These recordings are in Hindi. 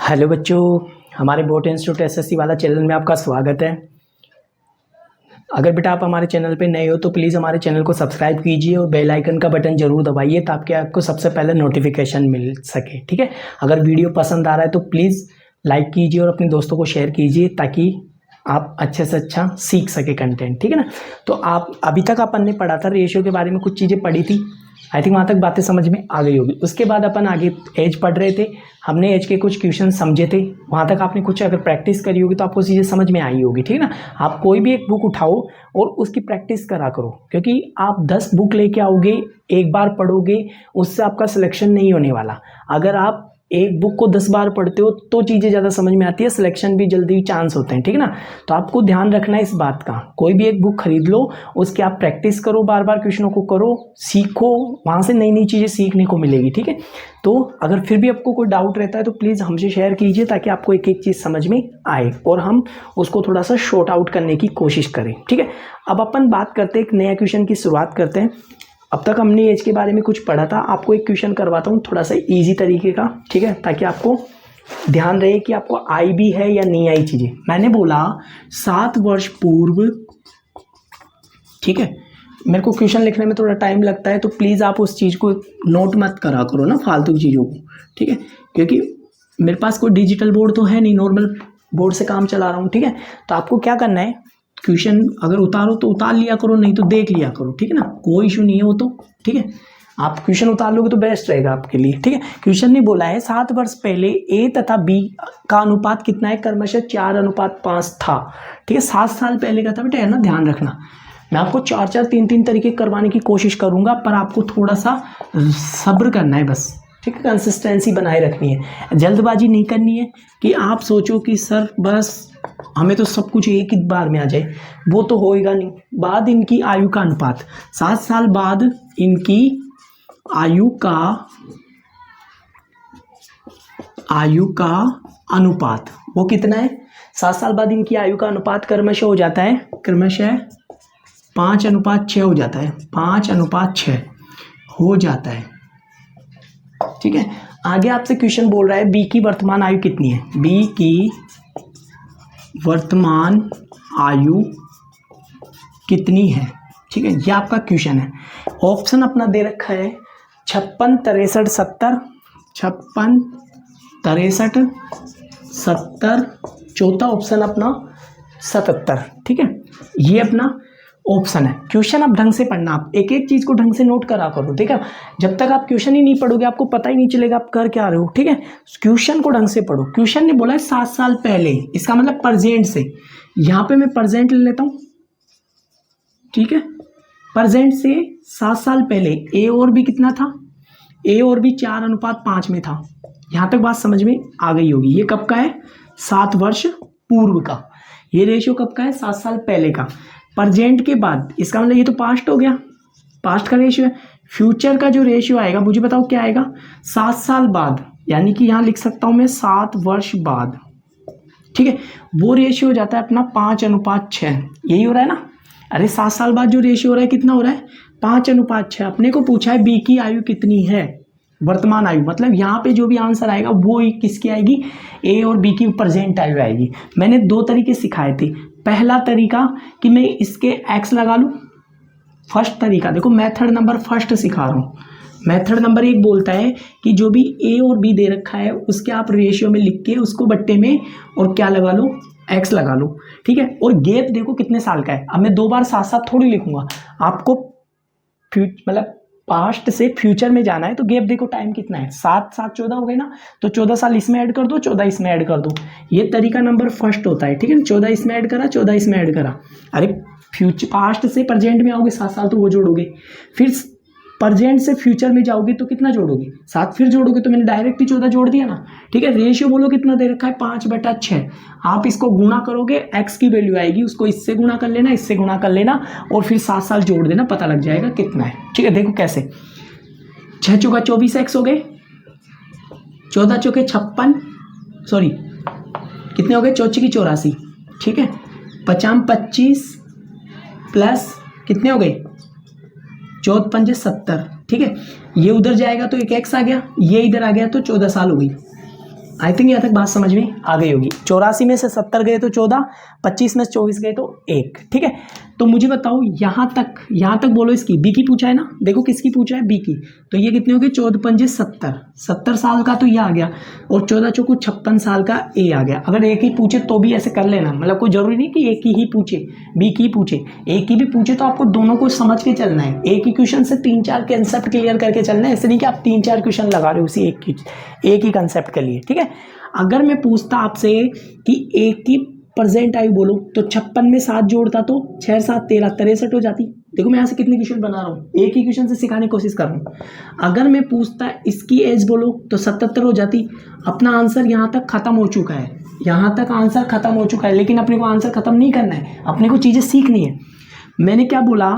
हेलो बच्चों, हमारे बोट इंस्टीट्यूट एसएससी वाला चैनल में आपका स्वागत है। अगर बेटा आप हमारे चैनल पे नए हो तो प्लीज़ हमारे चैनल को सब्सक्राइब कीजिए और बेल आइकन का बटन ज़रूर दबाइए ताकि आपको सबसे पहले नोटिफिकेशन मिल सके। ठीक है, अगर वीडियो पसंद आ रहा है तो प्लीज़ लाइक कीजिए और अपने दोस्तों को शेयर कीजिए ताकि आप अच्छे से अच्छा सीख सके कंटेंट। ठीक है ना। तो आप अभी तक अपन ने पढ़ा था रेशियो के बारे में, कुछ चीज़ें पढ़ी थी। आई थिंक वहाँ तक बातें समझ में आ गई होगी। उसके बाद अपन आगे एज पढ़ रहे थे, हमने एज के कुछ क्वेश्चन समझे थे। वहाँ तक आपने कुछ अगर प्रैक्टिस करी होगी तो आपको चीज़ें समझ में आई होगी। ठीक है ना। आप कोई भी एक बुक उठाओ और उसकी प्रैक्टिस करा करो, क्योंकि आप 10 बुक लेके आओगे, एक बार पढ़ोगे, उससे आपका सिलेक्शन नहीं होने वाला। अगर आप एक बुक को 10 बार पढ़ते हो तो चीज़ें ज़्यादा समझ में आती है, सिलेक्शन भी जल्दी चांस होते हैं। ठीक है ना। तो आपको ध्यान रखना है इस बात का। कोई भी एक बुक खरीद लो, उसकी आप प्रैक्टिस करो, बार बार क्वेश्चनों को करो, सीखो, वहाँ से नई नई चीज़ें सीखने को मिलेगी। ठीक है। तो अगर फिर भी आपको कोई डाउट रहता है तो प्लीज़ हमसे शेयर कीजिए ताकि आपको एक एक चीज़ समझ में आए और हम उसको थोड़ा सा शॉर्ट आउट करने की कोशिश करें। ठीक है। अब अपन बात करते हैं, एक नया क्वेश्चन की शुरुआत करते हैं। अब तक हमने एज के बारे में कुछ पढ़ा था, आपको एक क्वेश्चन करवाता हूँ थोड़ा सा इजी तरीके का। ठीक है, ताकि आपको ध्यान रहे कि आपको आई भी है या नहीं आई चीज़ें। मैंने बोला 7 वर्ष पूर्व। ठीक है, मेरे को क्वेश्चन लिखने में थोड़ा टाइम लगता है तो प्लीज़ आप उस चीज़ को नोट मत करा करो ना, फालतू की चीज़ों को। ठीक है, क्योंकि मेरे पास कोई डिजिटल बोर्ड तो है नहीं, नॉर्मल बोर्ड से काम चला रहा हूँ। ठीक है, तो आपको क्या करना है, क्वेश्चन अगर उतारो तो उतार लिया करो, नहीं तो देख लिया करो। ठीक है ना, कोई इशू नहीं है वो तो। ठीक है, आप क्वेश्चन उतार लोगे तो बेस्ट रहेगा आपके लिए। ठीक है, क्वेश्चन ने बोला है 7 वर्ष पहले ए तथा बी का अनुपात कितना है, क्रमशः 4:5 था। ठीक है, 7 साल पहले का था बेटा, है ना, ध्यान रखना। मैं आपको 4 3 तरीके करवाने की कोशिश करूंगा, पर आपको थोड़ा सा सब्र करना है बस। ठीक है, कंसिस्टेंसी बनाए रखनी है, जल्दबाजी नहीं करनी है कि आप सोचो कि सर बस हमें तो सब कुछ एक ही बार में आ जाए, वो तो होएगा नहीं। बाद इनकी आयु का अनुपात, 7 साल बाद इनकी आयु का अनुपात वो कितना है, 7 साल बाद इनकी आयु का अनुपात क्रमशः हो जाता है, क्रमशः 5:6 हो जाता है, 5:6 हो जाता है। ठीक है, आगे आपसे क्वेश्चन बोल रहा है बी की वर्तमान आयु कितनी है, बी की वर्तमान आयु कितनी है। ठीक है, यह आपका क्वेश्चन है। ऑप्शन अपना दे रखा है 56 63 70, 56 63 70, चौथा ऑप्शन अपना 77। ठीक है, ये अपना ऑप्शन है। क्वेश्चन आप ढंग से पढ़ना, आप एक एक चीज को ढंग से नोट करा करो। ठीक है, जब तक आप क्वेश्चन ही नहीं पढ़ोगे आपको पता ही नहीं चलेगा आप कर क्या रहे हो। ठीक है, क्वेश्चन को ढंग से पढ़ो। क्वेश्चन ने बोला है 7 साल पहले, इसका मतलब प्रेजेंट से। यहां पे मैं प्रेजेंट ले लेता हूं। ठीक है, प्रेजेंट से 7 साल पहले ए और बी कितना था, ए और बी 4:5 में था। यहां तक बात समझ में आ गई होगी। ये कब का है, 7 वर्ष पूर्व का। ये रेशियो कब का है, 7 साल पहले का। प्रेजेंट के बाद, इसका मतलब ये तो पास्ट हो गया, पास्ट का रेशियो है। फ्यूचर का जो रेशियो आएगा मुझे बताओ क्या आएगा, 7 साल बाद, यानी कि यहां लिख सकता हूं मैं 7 वर्ष बाद। ठीक है, वो रेशियो हो जाता है अपना 5:6। यही हो रहा है ना। अरे 7 साल बाद जो रेशियो हो रहा है कितना हो रहा है, 5:6। अपने को पूछा है बी की आयु कितनी है, वर्तमान आयु, मतलब यहाँ पे जो भी आंसर आएगा वो किसकी आएगी, ए और बी की प्रेजेंट आयु आएगी। मैंने 2 तरीके सिखाए थे। पहला तरीका कि मैं इसके एक्स लगा लूँ, फर्स्ट तरीका देखो, मेथड नंबर फर्स्ट सिखा रहा हूँ। मेथड नंबर 1 बोलता है कि जो भी ए और बी दे रखा है उसके आप रेशियो में लिख के उसको बट्टे में और क्या लगा लो, एक्स लगा लो। ठीक है, और गैप देखो कितने साल का है। अब मैं 2 बार साथ साथ थोड़ी लिखूंगा, आपको मतलब पास्ट से फ्यूचर में जाना है तो गैप देखो टाइम कितना है, 7 7 14 हो गए ना, तो 14 साल इसमें ऐड कर दो, 14 इसमें ऐड कर दो। ये तरीका नंबर फर्स्ट होता है। ठीक है, 14 इसमें ऐड करा, 14 इसमें ऐड करा। अरे फ्यूचर पास्ट से प्रेजेंट में आओगे 7 साल तो वो जोड़ोगे, फिर प्रेजेंट से फ्यूचर में जाओगे तो कितना जोड़ोगे, 7 फिर जोड़ोगे, तो मैंने डायरेक्ट ही 14 जोड़ दिया ना। ठीक है, रेशियो बोलो कितना दे रखा है, 5/6। आप इसको गुणा करोगे, एक्स की वैल्यू आएगी, उसको इससे गुणा कर लेना, इससे गुणा कर लेना और फिर 7 साल जोड़ देना, पता लग जाएगा कितना है। ठीक है, देखो कैसे, 6 चौका 24 एक्स हो गए, 14 चौके 56, सॉरी कितने हो गए, 4 की 84। ठीक है, 50 25 प्लस कितने हो गए, 14 पंजे 70। ठीक है, ये उधर जाएगा तो एक एक्स आ गया, ये इधर आ गया तो 14 साल हो गई। आई थिंक यहाँ तक बात समझ में आ गई होगी। 84 में से 70 गए तो 14, 25 में से 24 गए तो 1। ठीक है, तो मुझे बताओ यहाँ तक बोलो इसकी। बी की पूछा है ना, देखो किसकी पूछा है, बी की। तो ये कितने हो गए, 14 पंजे 70, 70 साल का तो ये आ गया, और 14 चौको 56 साल का ए आ गया। अगर एक ही पूछे तो भी ऐसे कर लेना, मतलब कोई जरूरी नहीं कि एक ही पूछे, बी की पूछे, एक ही भी पूछे तो आपको दोनों को समझ के चलना है। एक ही क्वेश्चन से 3-4 कंसेप्ट क्लियर करके चलना है, ऐसे नहीं कि आप 3-4 क्वेश्चन लगा रहे हो उसी एक ही कंसेप्ट के लिए। ठीक है, अगर मैं पूछता आपसे कि एक की प्रेजेंट आयु बोलो, तो 56 में 7 जोड़ता तो 6 7 13 63 हो जाती। देखो मैं यहाँ से कितने क्वेश्चन बना रहा हूँ, एक ही क्वेश्चन से सिखाने की कोशिश कर रहा हूँ। अगर मैं पूछता इसकी एज बोलो तो 77 हो जाती। अपना आंसर यहाँ तक खत्म हो चुका है, यहाँ तक आंसर खत्म हो चुका है, लेकिन अपने को आंसर खत्म नहीं करना है, अपने को चीज़ें सीखनी है। मैंने क्या बोला,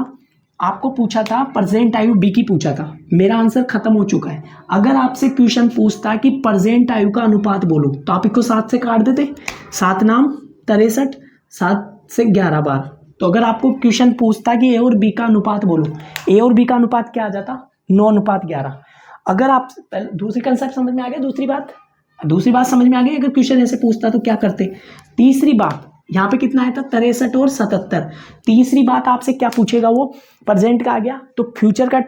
आपको पूछा था प्रेजेंट आयु बी की पूछा था, मेरा आंसर खत्म हो चुका है। अगर आपसे क्वेश्चन पूछता कि प्रेजेंट आयु का अनुपात बोलो, तो आप इसको 7 से काट देते, 7 नाम 63, 7 से 11 बार। तो अगर आपको क्वेश्चन पूछता कि ए और बी का अनुपात बोलो, ए और बी का अनुपात क्या आ जाता, 9:11। अगर आप दूसरी कंसेप्ट समझ में आ गया, दूसरी बात समझ में आ गई। अगर क्वेश्चन ऐसे पूछता तो क्या करते। तीसरी बात, यहाँ पे कितना आया था, 63 और 77। तीसरी बात आपसे क्या पूछेगा, वो प्रेजेंट का आ गया तो फ्यूचर का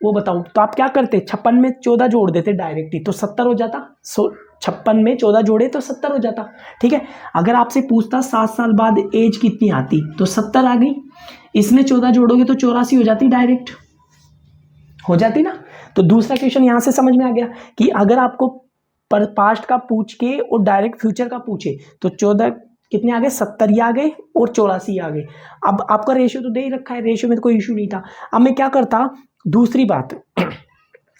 वो बताओ, तो आप क्या करते, 56 में 14 जोड़ देते डायरेक्ट ही, तो 70 हो जाता। 56 में 14 जोड़े तो 70 हो जाता। ठीक है, अगर आपसे पूछता 7 साल बाद एज कितनी आती, तो 70 आ गई, इसमें 14 जोड़ोगे तो 84 हो जाती, डायरेक्ट हो जाती ना। तो दूसरा क्वेश्चन यहाँ से समझ में आ गया कि अगर आपको पास्ट का पूछ के और डायरेक्ट फ्यूचर का पूछे, तो 14 कितने आ गए, 70 आ गए और 84 आ गए। अब आपका रेशियो तो दे ही रखा है, रेशियो में तो कोई इशू नहीं था। अब मैं क्या करता, दूसरी बात,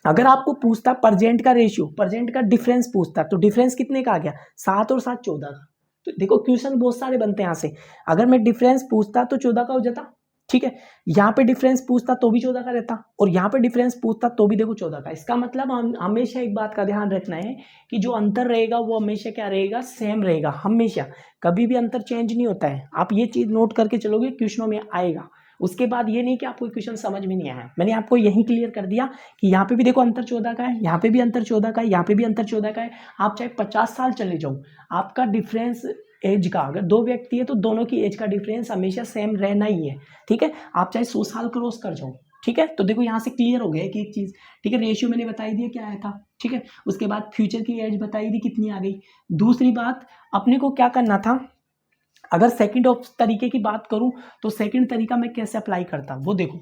अगर आपको पूछता प्रेजेंट का रेशियो, प्रेजेंट का डिफरेंस पूछता, तो डिफरेंस कितने का आ गया, 7 और 7 14 का। तो देखो क्वेश्चन बहुत सारे बनते हैं यहाँ से। अगर मैं डिफरेंस पूछता तो 14 का हो जाता। ठीक है, यहाँ पे डिफरेंस पूछता तो भी 14 का रहता, और यहाँ पे डिफरेंस पूछता तो भी देखो 14 का। इसका मतलब हमेशा एक बात का ध्यान रखना है कि जो अंतर रहेगा वो हमेशा क्या रहेगा, सेम रहेगा, हमेशा, कभी भी अंतर चेंज नहीं होता है। आप ये चीज नोट करके चलोगे, क्वेश्चनों में आएगा। उसके बाद ये नहीं कि आपको क्वेश्चन समझ में नहीं आया, मैंने आपको यही क्लियर कर दिया कि यहाँ पे भी देखो अंतर 14 का है, यहाँ पे भी अंतर 14 का है, यहाँ पे भी अंतर 14 का है। आप चाहे 50 साल चले जाओ, आपका डिफरेंस एज का, अगर 2 व्यक्ति है तो दोनों की एज का डिफरेंस हमेशा सेम रहना ही है। ठीक है, आप चाहे 100 साल क्रॉस कर जाओ। ठीक है, तो देखो यहाँ से क्लियर हो गया कि एक चीज। ठीक है, रेशियो मैंने बताई दी क्या आया था। ठीक है, उसके बाद फ्यूचर की एज बताई दी कितनी आ गई। दूसरी बात, अपने को क्या करना था, अगर सेकंड तरीके की बात करूं तो सेकंड तरीका मैं कैसे अप्लाई करता, वो देखो।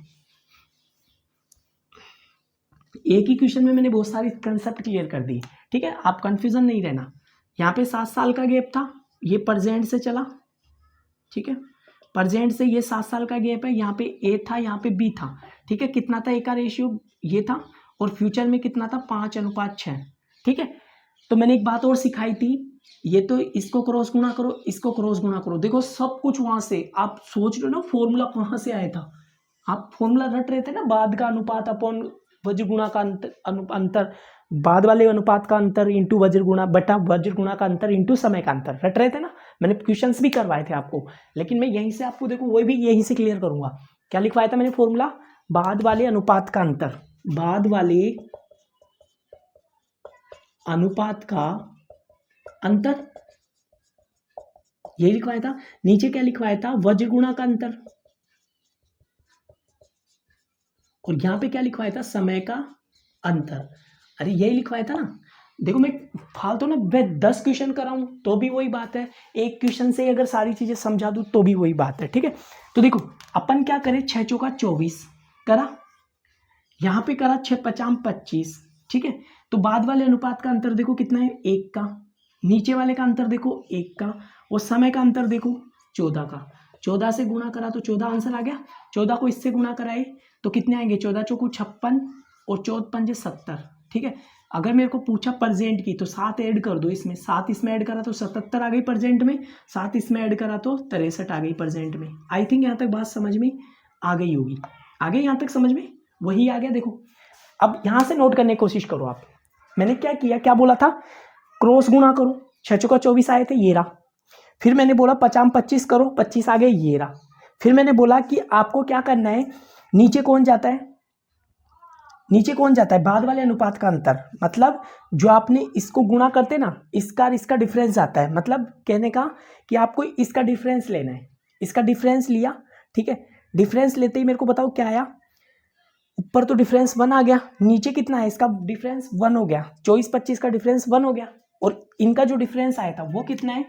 एक ही क्वेश्चन में मैंने बहुत सारी कंसेप्ट क्लियर कर दी। ठीक है, आप कंफ्यूजन नहीं रहना। यहाँ पे 7 साल का गैप था, ये प्रेजेंट से चला। ठीक है, प्रेजेंट से ये 7 साल का गैप है, यहाँ पे ए था, यहाँ पे बी था। ठीक है, कितना था ए का रेशियो, ये था, और फ्यूचर में कितना था, 5:6। ठीक है, तो मैंने एक बात और सिखाई थी, ये तो इसको क्रॉस गुणा करो, इसको क्रॉस गुणा करो। देखो सब कुछ वहां से, आप सोच रहे हो ना फॉर्मूला कहाँ से आया था, आप फॉर्मूला रट रहे थे ना, बाद का अनुपात अपॉन वज्र गुणा का अंतर, बाद वाले अनुपात का अंतर इंटू वज्र गुणा बटा वज्र गुणा का अंतर इंटू समय का अंतर, रट रहे थे ना। मैंने क्वेश्चंस भी करवाए थे आपको, लेकिन मैं यहीं से आपको देखो वो भी यहीं से क्लियर करूंगा। क्या लिखवाया था मैंने फॉर्मूला, बाद वाले अनुपात का अंतर, बाद वाले अनुपात का अंतर, यही लिखवाया था। नीचे क्या लिखवाया था, वज्र गुणा का अंतर, और यहां पे क्या लिखवाया था, समय का अंतर। अरे यही लिखवाया था ना। देखो मैं फालतू ना, मैं 10 क्वेश्चन कराऊं तो भी वही बात है, एक क्वेश्चन से अगर सारी चीजें समझा दूं तो भी वही बात है। ठीक है, तो देखो अपन क्या करें, 6 चौका 24 करा, यहां पे करा 6 पचाम 25। ठीक है, तो बाद वाले अनुपात का अंतर देखो कितना है, 1 का, नीचे वाले का अंतर देखो 1 का, और समय का अंतर देखो 14 का। 14 से गुणा करा तो 14 आंसर आ गया। 14 को इससे गुणा कराए तो कितने आएंगे, 14 चौको 56 और 14 पंजे 70। ठीक है, अगर मेरे को पूछा प्रेजेंट की तो 7 ऐड कर दो इसमें, 7 इसमें ऐड करा तो 77 आ गई प्रेजेंट में, 7 इसमें ऐड करा तो 63 आ गई प्रेजेंट में। आई थिंक यहाँ तक बात समझ में आ गई होगी, आगे यहाँ तक समझ में वही आ गया। देखो अब यहाँ से नोट करने की कोशिश करो आप, मैंने क्या किया, क्या बोला था, क्रॉस गुणा करो, 6 चौका 24 आए थे, ये रहा। फिर मैंने बोला 50 25 करो, 25 आ गए, ये रहा। फिर मैंने बोला कि आपको क्या करना है, नीचे कौन जाता है, नीचे कौन जाता है, बाद वाले अनुपात का अंतर, मतलब जो आपने इसको गुणा करते ना, इसका और इसका डिफरेंस आता है। मतलब कहने का कि आपको इसका डिफरेंस लेना है, इसका डिफरेंस लिया, ठीक है। डिफरेंस लेते ही मेरे को बताओ क्या आया, ऊपर तो डिफरेंस 1 आ गया, नीचे कितना है, इसका डिफरेंस 1 हो गया, 24-25 का डिफरेंस 1 हो गया, और इनका जो डिफरेंस आया था वो कितना है,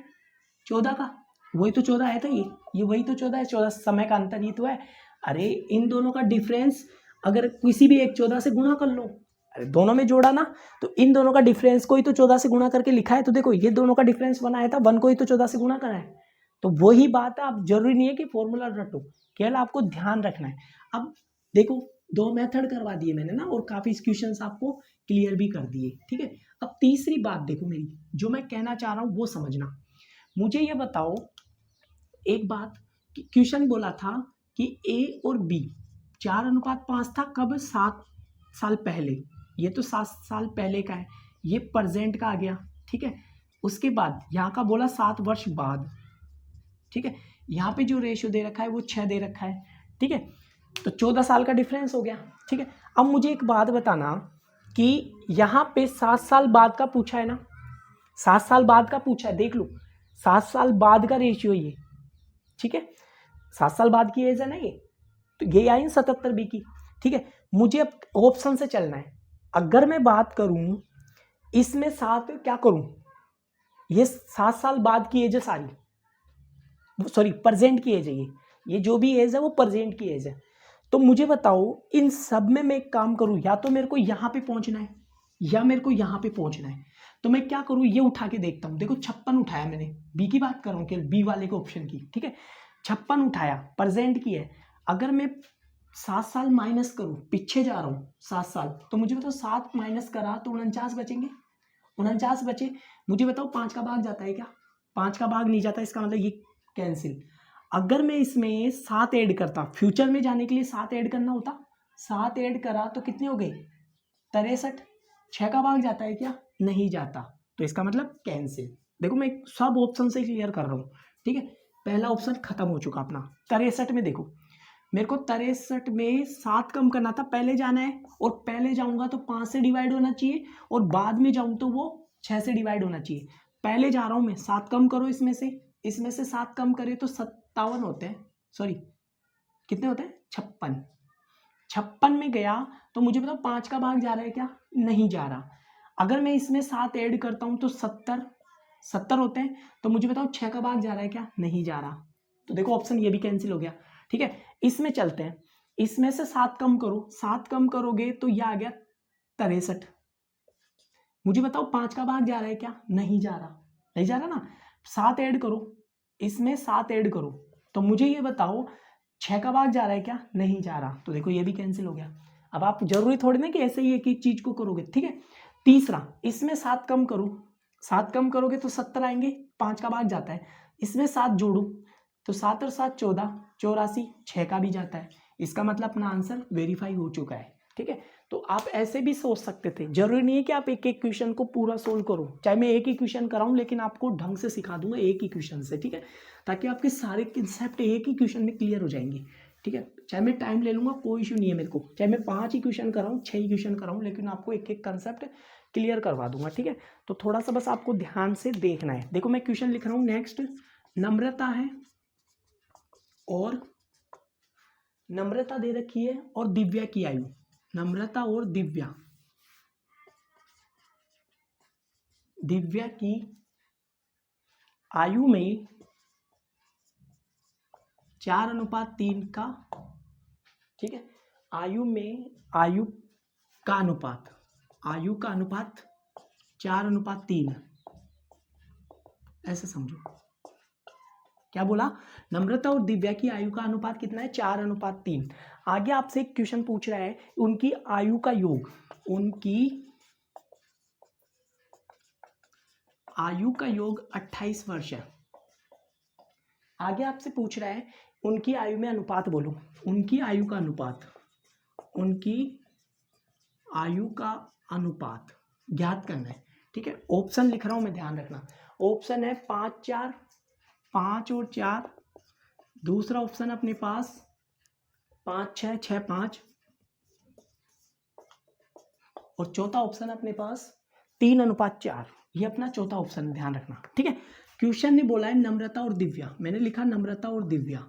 14 का, वही तो 14 आया था, ये वही तो 14 है, 14 समय का अंतर ही तो है। अरे इन दोनों का डिफरेंस अगर किसी भी एक 14 से गुणा कर लो, अरे दोनों में जोड़ा ना, तो इन दोनों का डिफरेंस को ही तो 14 से गुणा करके लिखा है, तो देखो ये दोनों का डिफरेंस 1 आया था, 1 को ही तो 14 से गुणा करा है। तो वही बात है, आप जरूरी नहीं है कि फॉर्मूला रटो, केवल आपको ध्यान रखना है। अब देखो 2 मेथड करवा दिए मैंने ना, और काफी क्वेश्चंस आपको क्लियर भी कर दिए, ठीक है। अब तीसरी बात देखो मेरी, जो मैं कहना चाह रहा हूँ वो समझना। मुझे ये बताओ एक बात, कि क्वेश्चन बोला था कि ए और बी 4:5 था, कब, 7 साल पहले, ये तो 7 साल पहले का है, ये प्रेजेंट का आ गया, ठीक है। उसके बाद यहाँ का बोला 7 वर्ष बाद, ठीक है। यहाँ पे जो रेशियो दे रखा है वो 6 दे रखा है, ठीक है। तो 14 साल का डिफरेंस हो गया, ठीक है। अब मुझे एक बात बताना कि यहाँ पे 7 साल बाद का पूछा है ना, 7 साल बाद का पूछा है, देख लो 7 साल बाद का रेशियो ये, ठीक है। 7 साल बाद की एज है ना ये, तो ये आई 77 बी की, ठीक है। मुझे अब ऑप्शन से चलना है। अगर मैं बात करूं इसमें 7 क्या करूं, ये 7 साल बाद की एज है सारी, सॉरी प्रेजेंट की एज है ये जो भी एज है वो प्रेजेंट की एज है। तो मुझे बताओ इन सब में मैं एक काम करूं, या तो मेरे को यहां पे पहुंचना है या मेरे को यहां पे पहुंचना है। तो मैं क्या करूं, ये उठा के देखता हूं। देखो 56 उठाया मैंने, बी की बात कर रहा हूं केवल, बी वाले के ऑप्शन की, ठीक है। 56 उठाया, प्रेजेंट की है। अगर मैं 7 साल माइनस करूं, पीछे जा रहा हूं 7 साल, तो मुझे बताओ 7 माइनस करा तो 49 बचेंगे, 49 बचे। मुझे बताओ 5 का भाग जाता है क्या, 5 का भाग नहीं जाता, इसका मतलब ये कैंसिल। अगर मैं इसमें 7 ऐड करता, फ्यूचर में जाने के लिए 7 ऐड करना होता, 7 ऐड करा तो कितने हो गए, 63। 6 का भाग जाता है क्या, नहीं जाता, तो इसका मतलब कैंसिल। देखो मैं सब ऑप्शन से क्लियर कर रहा हूँ, ठीक है। पहला ऑप्शन खत्म हो चुका अपना। 63 में देखो मेरे को 63 में 7 कम करना था, पहले जाना है, और पहले जाऊंगा तो 5 से डिवाइड होना चाहिए, और बाद में जाऊं तो वो 6 से डिवाइड होना चाहिए। पहले जा रहा हूं मैं, 7 कम करो इसमें से 7 कम करे तो 57 होते हैं, सॉरी कितने होते हैं, 56। 56 में गया तो मुझे बताओ 5 का भाग जा रहा है क्या, नहीं जा रहा। अगर मैं इसमें 7 ऐड करता हूं तो 70 होते हैं, तो मुझे बताओ 6 का भाग जा रहा है क्या, नहीं जा रहा। तो देखो ऑप्शन ये भी कैंसिल हो गया, ठीक है। इसमें चलते हैं, इसमें से 7 कम करो, 7 कम करोगे तो यह आ गया 63। मुझे बताओ 5 का भाग जा रहा है क्या, नहीं जा रहा, नहीं जा रहा ना। 7 ऐड करो, इसमें 7 ऐड करो, तो मुझे ये बताओ 6 का भाग जा रहा है क्या, नहीं जा रहा। तो देखो ये भी कैंसिल हो गया। अब आप जरूरी थोड़ी ना कि ऐसे ही एक एक चीज को करोगे, ठीक है। तीसरा, इसमें 7 कम करो, 7 कम करोगे तो 70 आएंगे, 5 का भाग जाता है। इसमें 7 जोड़ो तो 7 और 7 14, 84, 6 का भी जाता है। इसका मतलब अपना आंसर वेरीफाई हो चुका है, ठीक है। तो आप ऐसे भी सोच सकते थे, जरूरी नहीं है कि आप एक एक क्वेश्चन को पूरा सोल्व करो, चाहे मैं एक ही क्वेश्चन कराऊं, लेकिन आपको ढंग से सिखा दूंगा एक ही क्वेश्चन से, ठीक है, ताकि आपके सारे कंसेप्ट एक ही क्वेश्चन में क्लियर हो जाएंगे, ठीक है। चाहे मैं टाइम ले लूंगा, कोई इशू नहीं है मेरे को, चाहे मैं 5 ही क्वेश्चन कराऊं, 6 ही क्वेश्चन कराऊं, लेकिन आपको एक एक कंसेप्ट क्लियर करवा दूंगा, ठीक है। तो थोड़ा सा बस आपको ध्यान से देखना है। देखो मैं क्वेश्चन लिख रहा हूँ, नेक्स्ट नम्रता है, और नम्रता दे रखी है और दिव्या की आयु, नम्रता और दिव्या की आयु में 4:3 का, ठीक है। आयु में आयु का अनुपात 4:3, ऐसे समझो। क्या बोला, नम्रता और दिव्या की आयु का अनुपात कितना है, 4:3। आगे आपसे एक क्वेश्चन पूछ रहा है, उनकी आयु का योग, उनकी आयु का योग 28 वर्ष है। आगे आपसे पूछ रहा है उनकी आयु में अनुपात बोलो, उनकी आयु का अनुपात, उनकी आयु का अनुपात ज्ञात करना है, ठीक है। ऑप्शन लिख रहा हूं मैं, ध्यान रखना। ऑप्शन है 5 4, 5 और 4। दूसरा ऑप्शन अपने पास 5 6 6 5, और चौथा ऑप्शन अपने पास 3:4। ये अपना चौथा ऑप्शन है, ध्यान रखना, ठीक है। क्वेश्चन ने बोला है नम्रता और दिव्या, मैंने लिखा नम्रता और दिव्या,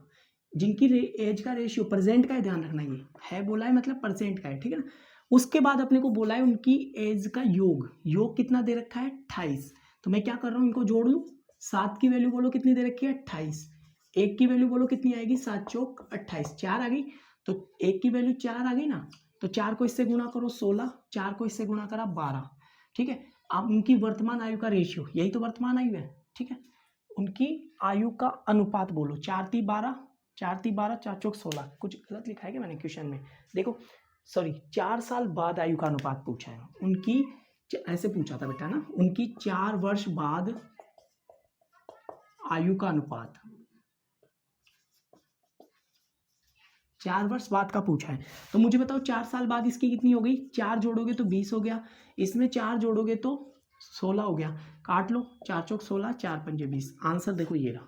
जिनकी एज का रेशियो प्रेजेंट का है, ध्यान रखना ये है बोला है मतलब प्रेजेंट का है, ठीक है ना। उसके बाद अपने को बोला है उनकी एज का योग, योग कितना दे रखा है 28। तो मैं क्या कर रहा हूँ, इनको जोड़ लूँ। 7 की वैल्यू बोलो कितनी दे रखी है 28, 1 की वैल्यू बोलो कितनी आएगी 7 चौक 28, 4 आ गई। तो 1 की वैल्यू 4 आ गई ना, तो 4 को इससे गुणा करो 16, 4 को इससे गुणा करा 12, ठीक है। अब उनकी वर्तमान आयु का रेशियो, यही तो वर्तमान आयु है, ठीक है। उनकी आयु का अनुपात बोलो, 4 × 12, 4 × 12, 4 चौक 16। कुछ गलत लिखा है क्या मैंने क्वेश्चन में, देखो सॉरी, 4 साल बाद आयु का अनुपात पूछा है उनकी, ऐसे पूछा था बेटा ना, उनकी 4 वर्ष बाद आयु का अनुपात, 4 वर्ष बाद का पूछा है। तो मुझे बताओ 4 साल बाद इसकी कितनी हो गई, 4 जोड़ोगे तो 20 हो गया, इसमें 4 जोड़ोगे तो 16 हो गया, काट लो, 4 चौक 16, 4 पंजे 20। आंसर देखो ये रहा,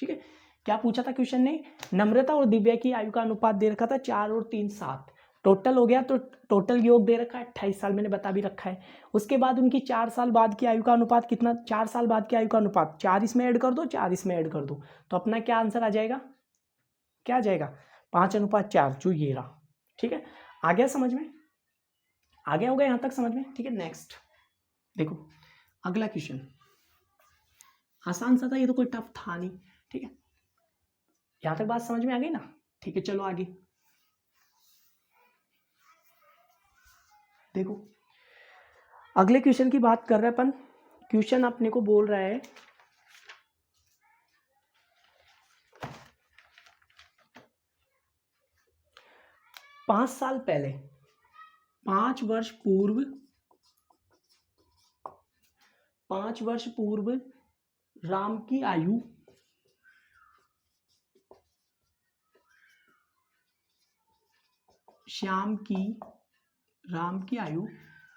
ठीक है। क्या पूछा था क्वेश्चन ने, नम्रता और दिव्या की आयु का अनुपात दे रखा था 4 और 3 7, टोटल हो गया, तो टोटल योग दे रखा है 28 साल, मैंने बता भी रखा है। उसके बाद उनकी 4 साल बाद की आयु का अनुपात कितना, 4 साल बाद की आयु का अनुपात 4 इसमें ऐड कर दो, 4 इसमें ऐड कर दो, तो अपना क्या आंसर आ जाएगा, क्या आ जाएगा 5:4, जो ये रहा, ठीक है। आ गया समझ में, आ गया होगा यहाँ तक समझ में, ठीक है। नेक्स्ट देखो अगला क्वेश्चन, आसान सा था ये, तो कोई टफ था नहीं, ठीक है। यहाँ तक बात समझ में आ गई ना, ठीक है। चलो आगे देखो, अगले क्वेश्चन की बात कर रहे हैं अपन। क्वेश्चन अपने को बोल रहा है 5 साल पहले, 5 वर्ष पूर्व, 5 वर्ष पूर्व राम की आयु श्याम की, राम की आयु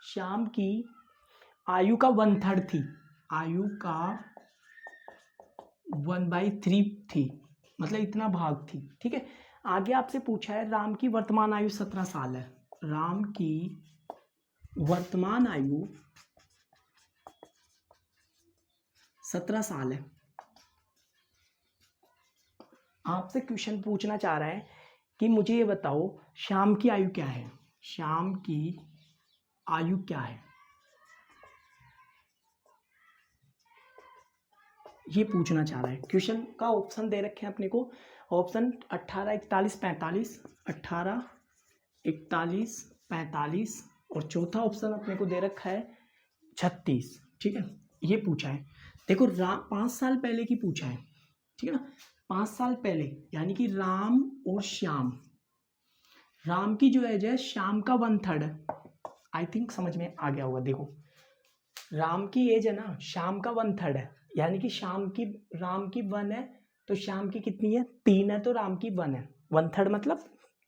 श्याम की आयु का 1/3 थी, आयु का 1/3 थी, मतलब इतना भाग थी, ठीक है। आगे आपसे पूछा है राम की वर्तमान आयु 17 साल है, राम की वर्तमान आयु 17 साल है। आपसे क्वेश्चन पूछना चाह रहा है कि मुझे ये बताओ श्याम की आयु क्या है, श्याम की आयु क्या है, ये पूछना चाह रहा है। क्वेश्चन का ऑप्शन दे रखे हैं अपने को, ऑप्शन 18, 41, 45, 18, 41, 45 और चौथा ऑप्शन अपने को दे रखा है 36, ठीक है। ये पूछा है, देखो 5 साल पहले की पूछा है, ठीक है ना, 5 साल पहले, यानी कि राम और श्याम, राम की जो एज है श्याम का 1/3 है, आई थिंक समझ में आ गया होगा। देखो राम की एज है ना श्याम का 1/3 है, यानी कि शाम की, राम की 1 है तो श्याम की कितनी है 3 है, तो राम की 1 है, 1/3 मतलब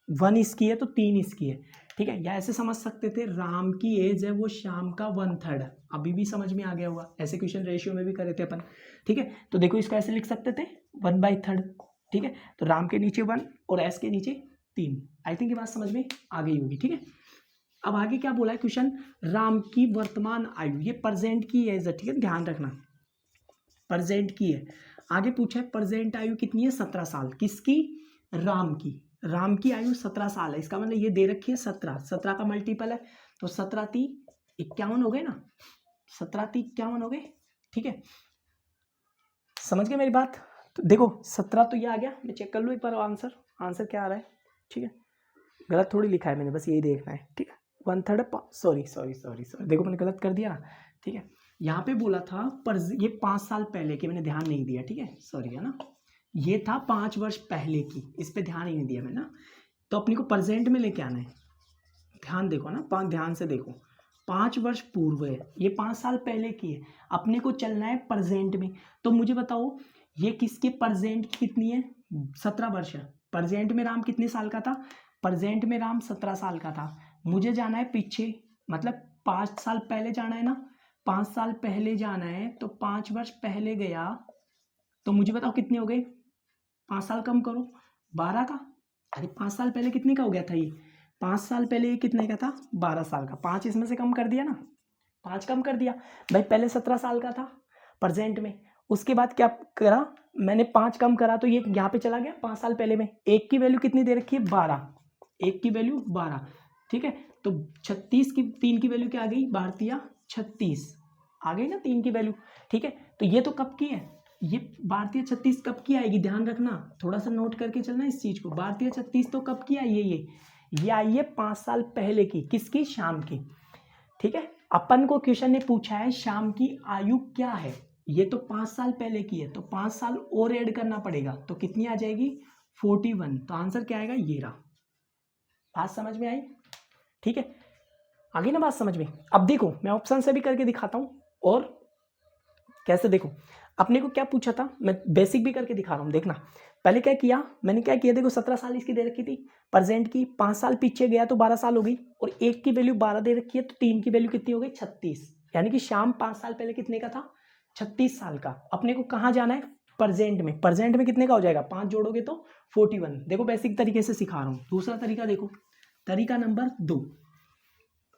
1 इसकी है तो 3 इसकी है, ठीक है। या ऐसे समझ सकते थे राम की एज है वो श्याम का 1/3 है, अभी भी समझ में आ गया होगा, ऐसे क्वेश्चन रेशियो में भी करे थे अपन, ठीक है। तो देखो इसको ऐसे लिख सकते थे 1/3, ठीक है। तो राम के नीचे 1 और एस के नीचे 3, आई थिंक ये बात समझ में आ गई होगी, ठीक है। अब आगे क्या बोला है क्वेश्चन, राम की वर्तमान आयु, ये प्रेजेंट की एज है, ठीक है, ध्यान रखना प्रेजेंट की है। आगे पूछा है प्रेजेंट आयु कितनी है 17 साल, किसकी, राम की, राम की आयु 17 साल है, इसका मतलब ये दे रखी है 17, 17 का मल्टीपल है, तो 17 × 3 = 51 हो गए ना, 17 × 3 = 51 हो गए, ठीक है। समझ गए मेरी बात, तो देखो 17 तो ये आ गया, मैं चेक कर लूँ एक बार आंसर, आंसर क्या आ रहा है, ठीक है। गलत थोड़ी लिखा है मैंने, बस यही देखना है, ठीक है। 1/3, सॉरी, देखो मैंने गलत कर दिया ना, ठीक है। यहाँ पे बोला था पर ये 5 साल पहले की, मैंने ध्यान नहीं दिया, ठीक है, सॉरी है ना, ये था 5 वर्ष पहले की, इस पे ध्यान ही नहीं दिया मैंने ना, तो अपने को प्रेजेंट में लेके आना है, ध्यान देखो ना, ध्यान से देखो, 5 वर्ष पूर्व है, ये 5 साल पहले की है, अपने को चलना है प्रेजेंट में। तो मुझे बताओ ये किसके प्रेजेंट की कितनी है 17 वर्ष है, प्रेजेंट में राम कितने साल का था, प्रेजेंट में राम 17 साल का था, मुझे जाना है पीछे, मतलब 5 साल पहले जाना है ना, 5 साल पहले जाना है, तो 5 वर्ष पहले गया, तो मुझे बताओ कितने हो गए, 5 साल कम करो 12 का, अरे 5 साल पहले कितने का हो गया था ये 5 साल पहले ये कितने का था, 12 साल का, 5 इसमें से कम कर दिया ना, 5 कम कर दिया भाई, पहले 17 साल का था प्रेजेंट में, उसके बाद क्या करा मैंने, 5 कम करा तो ये यहाँ पे चला गया 5 साल पहले में, एक की वैल्यू कितनी दे रखी है 12, एक की वैल्यू 12, ठीक है, तो 36 की 3 की वैल्यू क्या आ गई, भारतीय 36 आ गई ना 3 की वैल्यू, ठीक है, तो ये तो कब की है, ये भारतीय 36 कब की आएगी, ध्यान रखना, थोड़ा सा नोट करके चलना इस चीज को, भारतीय 36 तो कब की आई है, ये आई है 5 साल पहले की, किसकी, शाम की, ठीक है। अपन को क्वेश्चन ने पूछा है शाम की आयु क्या है, ये तो 5 साल पहले की है, तो 5 साल और ऐड करना पड़ेगा, तो कितनी आ जाएगी 41, तो आंसर क्या आएगा, ये रहा। बात समझ में आई, ठीक है, आगे ना बात समझ में। अब देखो मैं ऑप्शन से भी करके दिखाता हूं, और कैसे, देखो अपने को क्या पूछा था, मैं बेसिक भी करके दिखा रहा हूं, देखना। पहले क्या किया मैंने, क्या किया, देखो 17 साल इसकी दे रखी थी प्रेजेंट की, 5 साल पीछे गया तो 12 साल हो गई, और एक की वैल्यू 12 दे रखी है, तो 3 की वैल्यू कितनी हो गई 36, यानी कि शाम 5 साल पहले कितने का था, 36 साल का। अपने को कहाँ जाना है, प्रेजेंट में, प्रेजेंट में कितने का हो जाएगा, 5 जोड़ोगे तो 41। देखो बेसिक तरीके से सिखा रहा हूँ। दूसरा तरीका देखो, तरीका नंबर 2,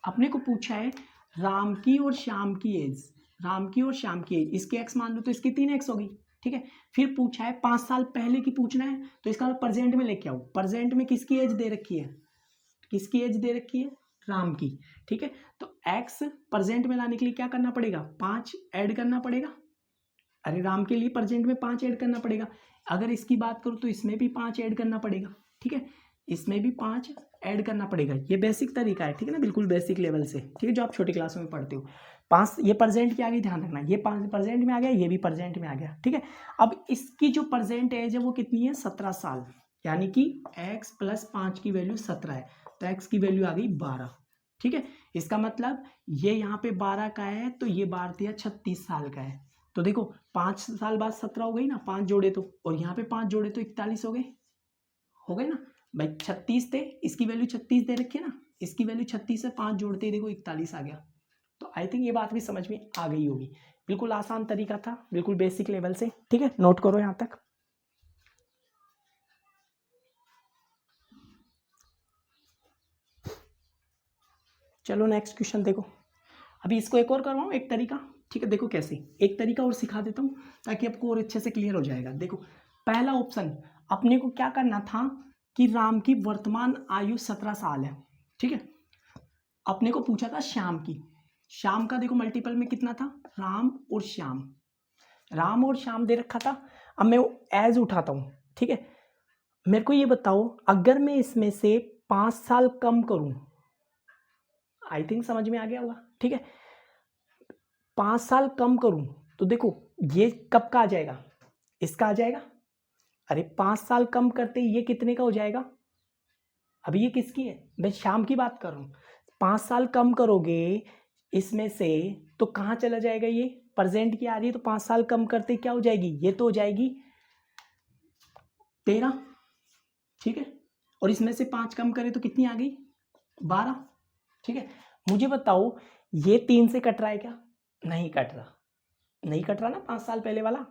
अपने को पूछा है राम की और श्याम की एज, राम की और श्याम की एज, इसकी एक्स मान लो तो इसकी 3x होगी, ठीक है। फिर पूछा है 5 साल पहले की पूछना है, तो इसका मतलब प्रेजेंट में लेके आओ, प्रेजेंट में किसकी एज दे रखी है, किसकी एज दे रखी है, राम की, ठीक है। तो x प्रेजेंट में लाने के लिए क्या करना पड़ेगा, 5 ऐड करना पड़ेगा, अरे राम के लिए प्रेजेंट में 5 ऐड करना पड़ेगा, अगर इसकी बात करूँ तो इसमें भी 5 ऐड करना पड़ेगा, ठीक है, इसमें भी 5 ऐड करना पड़ेगा। ये बेसिक तरीका है, ठीक है ना, बिल्कुल बेसिक लेवल से, ठीक है, जो आप छोटी क्लास में पढ़ते हो। 5 ये प्रेजेंट की आ गई, ध्यान रखना, ये 5 प्रेजेंट में आ गया, ये भी प्रेजेंट में आ गया, ठीक है। अब इसकी जो प्रेजेंट एज है वो कितनी है, 17 साल, यानी कि x + 5 की वैल्यू 17 है, तो x की वैल्यू आ गई 12, ठीक है। इसका मतलब ये यहाँ पे 12 का है, तो ये भारतीय 36 साल का है, तो देखो 5 साल बाद 17 हो गई ना, 5 जोड़े तो, और यहाँ पे 5 जोड़े तो 41 हो गए ना भाई, 36 थे, इसकी वैल्यू 36 दे रखी है ना, इसकी वैल्यू 36 से 5 जोड़ते ही देखो 41 आ गया। तो आई थिंक ये बात भी समझ में आ गई होगी, बिल्कुल आसान तरीका था, बिल्कुल बेसिक लेवल से, ठीक है, नोट करो यहाँ तक। चलो नेक्स्ट क्वेश्चन देखो, अभी इसको एक और करवाऊँ एक तरीका, ठीक है, देखो कैसे, एक तरीका और सिखा देता हूँ ताकि आपको और अच्छे से क्लियर हो जाएगा। देखो पहला ऑप्शन, अपने को क्या करना था कि राम की वर्तमान आयु 17 साल है, ठीक है। अपने को पूछा था श्याम की, श्याम का देखो मल्टीपल में कितना था, राम और श्याम, राम और श्याम दे रखा था। अब मैं एज उठाता हूँ, ठीक है, मेरे को ये बताओ अगर मैं इसमें से 5 साल कम करूं, आई थिंक समझ में आ गया होगा, ठीक है, 5 साल कम करूं तो देखो ये कब का आ जाएगा, इसका आ जाएगा, अरे 5 साल कम करते ये कितने का हो जाएगा, अभी ये किसकी है, मैं शाम की बात कर रहा हूँ, 5 साल कम करोगे इसमें से तो कहाँ चला जाएगा, ये प्रेजेंट की आ रही है, तो 5 साल कम करते क्या हो जाएगी, ये तो हो जाएगी 13, ठीक है, और इसमें से 5 कम करें तो कितनी आ गई 12, ठीक है। मुझे बताओ ये 3 से कट रहा है क्या, नहीं कट रहा, नहीं कट रहा ना, 5 साल पहले वाला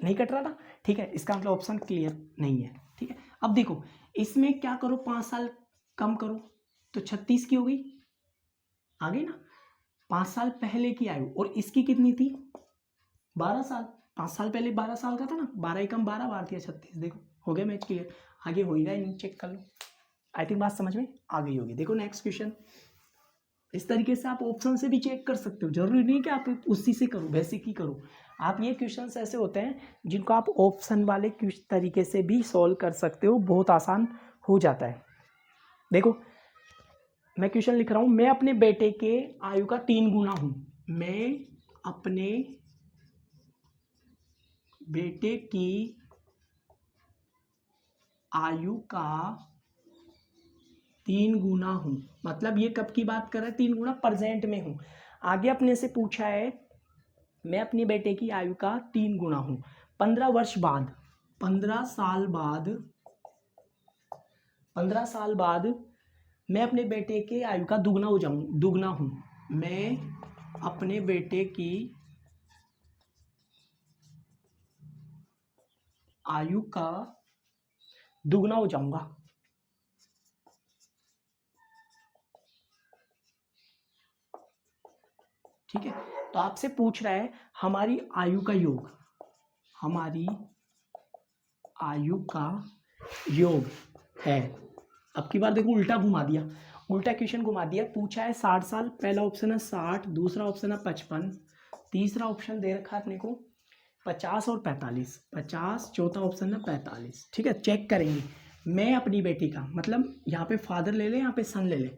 नहीं कट रहा था, ठीक है, इसका मतलब ऑप्शन क्लियर नहीं है, ठीक है। अब देखो इसमें क्या करो, 5 साल कम करो तो 36 की हो गई, आ गई ना, 5 साल पहले की आयु, और इसकी कितनी थी 12 साल, 5 साल पहले 12 साल का था ना, 12 एकम 12 भारतीय 36, देखो हो गया मैच क्लियर, आगे होगा ही नहीं, चेक कर लो, आई थिंक बात समझ में आ गई होगी। देखो नेक्स्ट क्वेश्चन, इस तरीके से आप ऑप्शन से भी चेक कर सकते हो, जरूरी नहीं कि आप उसी से करो, बेसिक ही करो, आप ये क्वेश्चंस ऐसे होते हैं जिनको आप ऑप्शन वाले तरीके से भी सॉल्व कर सकते हो, बहुत आसान हो जाता है। देखो मैं क्वेश्चन लिख रहा हूं, मैं अपने बेटे के आयु का 3 गुना हूं, मैं अपने बेटे की आयु का 3 गुना हूं, मतलब ये कब की बात कर रहा है, 3 गुना प्रेजेंट में हूं। आगे अपने से पूछा है मैं अपने बेटे की आयु का 3 गुना हूं, 15 वर्ष बाद, 15 साल बाद, 15 साल बाद मैं अपने बेटे के आयु का दुगना हो जाऊं, दुगना हूं, मैं अपने बेटे की आयु का दुगना हो जाऊंगा, ठीक है। तो आपसे पूछ रहा है हमारी आयु का योग, हमारी आयु का योग है। अब की बार देखो उल्टा घुमा दिया, उल्टा क्वेश्चन घुमा दिया। पूछा है 60 साल, पहला ऑप्शन है 60, दूसरा ऑप्शन है 55, तीसरा ऑप्शन दे रखा है अपने को 50 और 45, 50, चौथा ऑप्शन है 45। ठीक है, चेक करेंगे। मैं अपनी बेटी का, मतलब यहाँ पे फादर ले ले, यहाँ पे सन ले ले,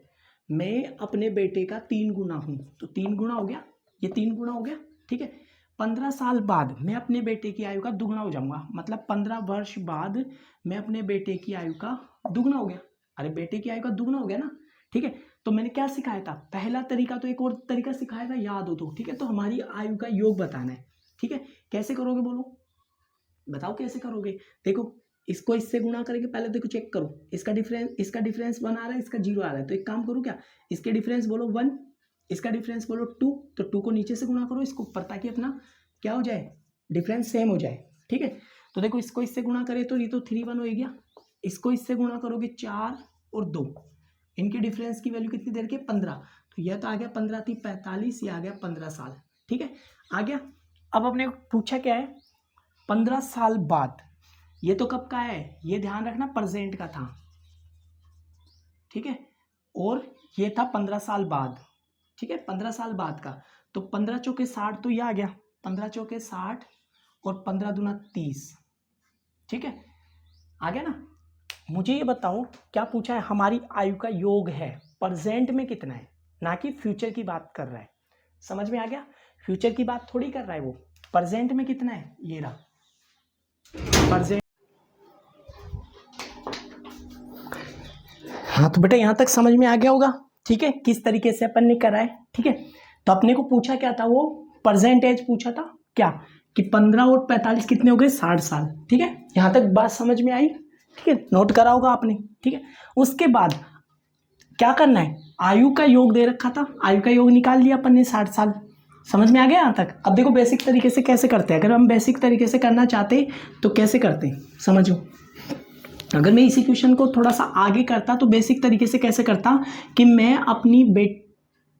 मैं अपने बेटे का 3 गुना हूँ, तो 3 गुना हो गया, ये 3 गुना हो गया। ठीक है, 15 साल बाद मैं अपने बेटे की आयु का दुगना हो जाऊंगा, मतलब 15 वर्ष बाद मैं अपने बेटे की आयु का दुगना हो गया। अरे बेटे की आयु का दुगना हो गया ना। ठीक है, तो मैंने क्या सिखाया था, पहला तरीका तो एक और तरीका सिखाया था, याद हो तो। ठीक है, तो हमारी आयु का योग बताना है। ठीक है, कैसे करोगे बोलो, बताओ कैसे करोगे। देखो इसको इससे गुणा करेंगे, पहले देखो चेक करो, इसका डिफरेंस 1 आ रहा है, इसका 0 आ रहा है। तो एक काम करो, क्या इसके डिफरेंस बोलो 1, इसका डिफरेंस बोलो 2, तो 2 को नीचे से गुणा करो इसको ऊपर, ताकि अपना क्या हो जाए, डिफरेंस सेम हो जाए। ठीक है, तो देखो इसको इससे गुणा करें तो ये तो 3 1 हो गया, इसको इससे गुणा करोगे 4 और 2, इनके डिफरेंस की वैल्यू कितनी देर के 15, तो यह तो आ गया 15 थी 45, ये आ गया 15 साल। ठीक है, आ गया। अब अपने पूछा क्या है, 15 साल बाद, ये तो कब का है, ये ध्यान रखना प्रेजेंट का था। ठीक है, और ये था 15 साल बाद। ठीक है, 15 साल बाद का, तो 15 चौके 60, तो ये आ गया 15 चौके 60 और 15 दूना 30। ठीक है, आ गया ना। मुझे ये बताओ क्या पूछा है, हमारी आयु का योग है, प्रेजेंट में कितना है, ना कि फ्यूचर की बात कर रहा है। समझ में आ गया, फ्यूचर की बात थोड़ी कर रहा है वो, प्रेजेंट में कितना है, ये रहा प्रेजेंट। हाँ तो बेटा यहाँ तक समझ में आ गया होगा। ठीक है, किस तरीके से अपन ने करा है। ठीक है, तो अपने को पूछा क्या था, वो प्रेजेंट एज पूछा था, क्या कि 15 और 45 कितने हो गए, 60 साल। ठीक है, यहाँ तक बात समझ में आई। ठीक है, नोट करा होगा आपने। ठीक है, उसके बाद क्या करना है, आयु का योग दे रखा था, आयु का योग निकाल लिया अपन ने 60 साल। समझ में आ गया यहाँ तक। अब देखो बेसिक तरीके से कैसे करते हैं, अगर हम बेसिक तरीके से करना चाहते तो कैसे करते हैं समझो। अगर मैं इसी क्वेश्चन को थोड़ा सा आगे करता तो बेसिक तरीके से कैसे करता कि मैं अपनी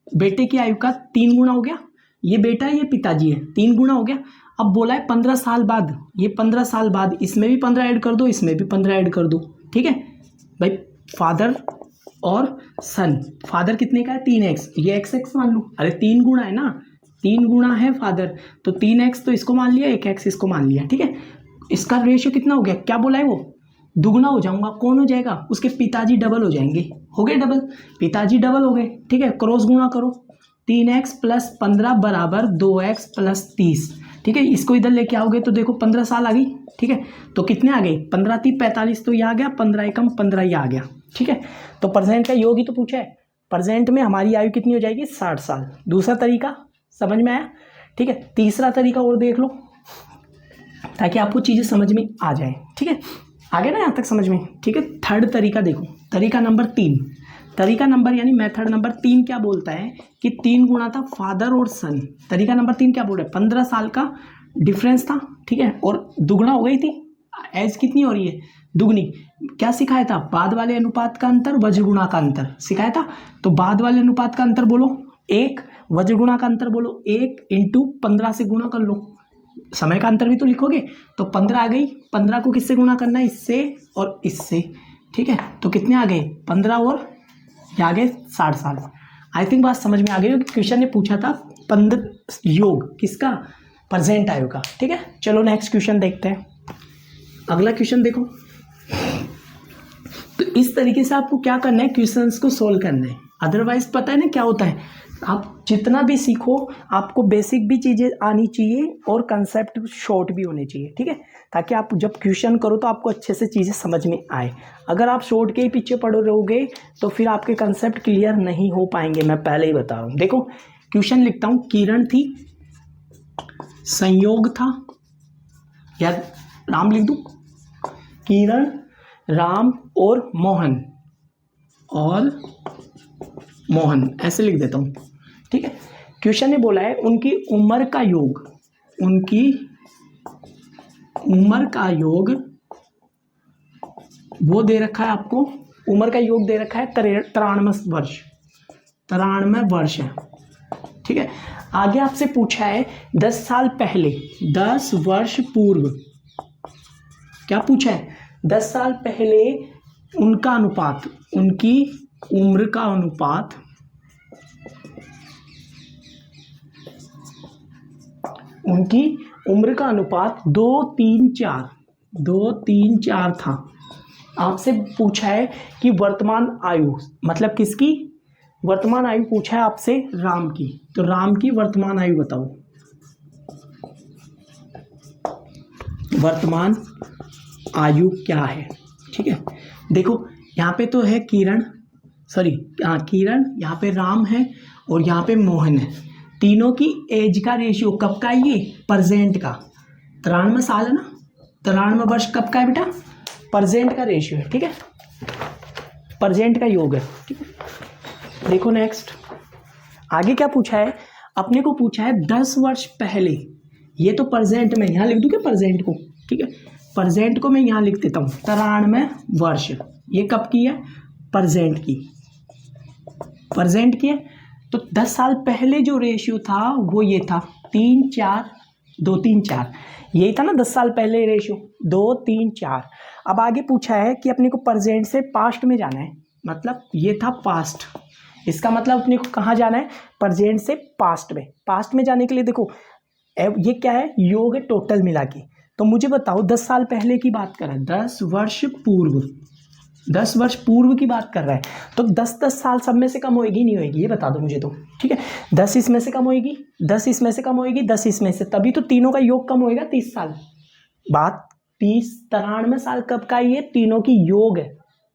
बेटे की आयु का 3 गुना हो गया, ये बेटा है ये पिताजी है, 3 गुना हो गया। अब बोला है 15 साल बाद, ये 15 साल बाद, इसमें भी 15 ऐड कर दो, इसमें भी 15 ऐड कर दो। ठीक है भाई, फादर और सन, फादर कितने का है 3x, ये x मान लो, अरे 3 गुना है ना, 3 गुना है फादर, तो 3x तो इसको मान लिया, 1x इसको मान लिया। ठीक है, इसका रेशियो कितना हो गया, क्या बोला है वो, दुगना हो जाऊंगा। कौन हो जाएगा, उसके पिताजी डबल हो जाएंगे, हो गए डबल, पिताजी डबल हो गए। ठीक है, क्रॉस गुणा करो, 3x + 15 बराबर 2x + 30। ठीक है, इसको इधर लेके आओगे तो देखो 15 साल आ गई। ठीक है, तो कितने आ गए, 15 थी 45, तो ये आ गया 15 एकम 15, ये आ गया। ठीक है, तो प्रेजेंट का योग ही तो पूछा है, प्रेजेंट में हमारी आयु कितनी हो जाएगी, 60 साल। दूसरा तरीका समझ में आया। ठीक है, तीसरा तरीका और देख लो ताकि आपको चीज़ें समझ में आ जाए। ठीक है, आगे ना यहाँ तक समझ में। ठीक है, थर्ड तरीका देखो, तरीका नंबर 3, तरीका नंबर यानी मेथड नंबर 3 क्या बोलता है कि 3 गुना था फादर और सन। तरीका नंबर 3 क्या बोल रहा है, 15 साल का डिफरेंस था। ठीक है, और दुगना हो गई थी, एज कितनी हो रही है, दुगनी। क्या सिखाया था, बाद वाले अनुपात का अंतर, वज्र गुणा का अंतर सिखाया था। तो बाद वाले अनुपात का अंतर बोलो 1, वज्र गुणा का अंतर बोलो 1 × 15 से गुणा कर लो, समय का अंतर भी तो लिखोगे। तो 15 आ गई, 15 को किससे गुणा करना है, इससे और इससे। ठीक है, तो कितने आ गए, 15 और ये आ गए 60 साल। आई थिंक बात समझ में आ गई होगी। क्वेश्चन ने पूछा था 15 योग किसका, प्रेजेंट आयु का। ठीक है, चलो नेक्स्ट क्वेश्चन देखते हैं। अगला क्वेश्चन देखो, तो इस तरीके से आपको क्या करना है, क्वेश्चंस को सोल्व करना है। अदरवाइज पता है ना क्या होता है, आप जितना भी सीखो आपको बेसिक भी चीज़ें आनी चाहिए और कंसेप्ट शॉर्ट भी होने चाहिए। ठीक है, ताकि आप जब क्वेश्चन करो तो आपको अच्छे से चीज़ें समझ में आए। अगर आप शॉर्ट के ही पीछे पड़े रहोगे तो फिर आपके कंसेप्ट क्लियर नहीं हो पाएंगे, मैं पहले ही बता रहा हूँ। देखो क्वेश्चन लिखता हूँ, किरण थी, संयोग था, या राम लिख दूँ, किरण, राम और मोहन ऐसे लिख देता हूँ। ठीक है, क्वेश्चन ने बोला है उनकी उम्र का योग, उनकी उम्र का योग वो दे रखा है आपको, उम्र का योग दे रखा है 93 वर्ष, 93 वर्ष है। ठीक है। आगे आपसे पूछा है 10 साल पहले, 10 वर्ष पूर्व, क्या पूछा है? 10 साल पहले उनका अनुपात, उनकी उम्र का अनुपात, उनकी उम्र का अनुपात 2-3-4 था। आपसे पूछा है कि वर्तमान आयु, मतलब किसकी वर्तमान आयु पूछा है आपसे? राम की। तो राम की वर्तमान आयु बताओ, वर्तमान आयु क्या है? ठीक है, देखो यहाँ पे तो है किरण, किरण, यहाँ पे राम है और यहाँ पे मोहन है। तीनों की एज का रेशियो कब का है? ये प्रेजेंट का। 93 साल है ना, 93 वर्ष कब का है बेटा? प्रेजेंट का रेशियो है। ठीक है, प्रेजेंट का योग है। ठीक है, देखो नेक्स्ट आगे क्या पूछा है? अपने को पूछा है 10 वर्ष पहले, ये तो प्रेजेंट में, यहाँ लिख दूं क्या प्रेजेंट को? ठीक है, प्रेजेंट को मैं यहाँ लिख देता हूँ 93 वर्ष। ये कब की है? प्रेजेंट की, प्रेजेंट की है। तो 10 साल पहले जो रेशियो था वो ये था 3-4, 2-3-4, यही था ना 10 साल पहले रेशियो, 2-3-4। अब आगे पूछा है कि अपने को प्रेजेंट से पास्ट में जाना है, मतलब ये था पास्ट, इसका मतलब अपने को कहाँ जाना है? प्रेजेंट से पास्ट में। पास्ट में जाने के लिए देखो ये क्या है? योग है टोटल मिला के। तो मुझे बताओ 10 साल पहले की बात कर रहा है, 10 वर्ष पूर्व, 10 वर्ष पूर्व की बात कर रहा है, तो 10-10 साल सब में से कम होएगी नहीं होएगी? ये बता दो मुझे तो। ठीक है, 10 इसमें से कम होएगी, 10 इसमें से कम होएगी, 10 इसमें से, तभी तो तीनों का योग कम होएगा 30 साल। बात 93 साल कब का? ये तीनों की योग है,